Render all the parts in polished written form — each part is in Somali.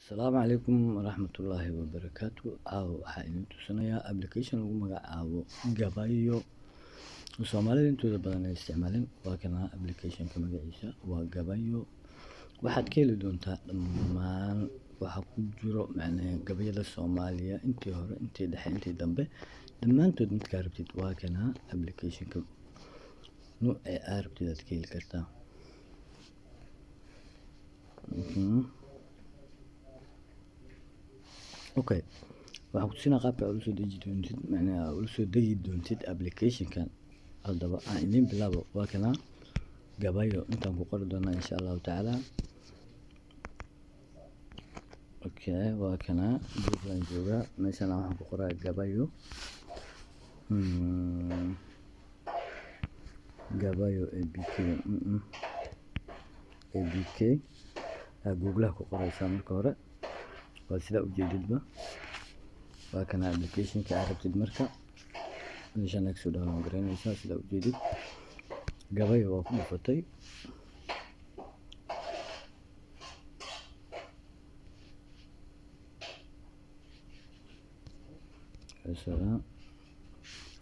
Asalaamu calaykum waraxmatullaahi wabarakaatu. Waxaa idin tusinayaa application lagu magacaabo Gabayo. Soomaalida intooda badan ay isticmaaleen. Waa kana applicationka magaciisa waa Gabayo. Waxaad ka heli doontaa dhammaan waxa ku jiro gabayada Soomaaliya, intii hore, intii dhexe, intii dambe, dhammaantood midkaa rabtid. Waa kana applicationka nuucee aad rabtid aad ka heli kartaa. Okay, waxaan ku tusinaa qaabka aad ula soo degi doontid applicationkan. Haddaba aan idin bilaabo. Waa kana Gabayo intaan ku qori doonaa insha Allahu tacaala. Okay, waa kana buugaan joogaa. Meeshaan waxaan ku qoraa Gabayo. Gabayo ABK Google ku qoraysaa marka hore. waa sida ujeedidba. Waa kana applicationka aad rabtid marka meeshaan aad soo download gareynaysaa sida ujeedid. Gabayo waa ku dhufatay.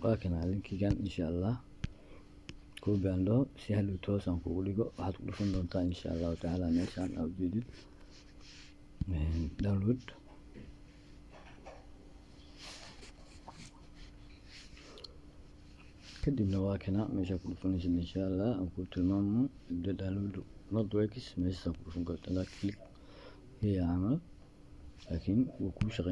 waa kana linkigan insha Allah ku gaandho si hal toosan kugu dhigo. Waxaad ku dhufan doontaa insha Allah tacaala meeshaan aad ujeedid download. kadibna waa kana meesha ku dhufanaysid insha Allah aan ku tilmaamo download networks meesha ku dhufan kartaa click here amal laakiin wuu ku shaqeeyaa.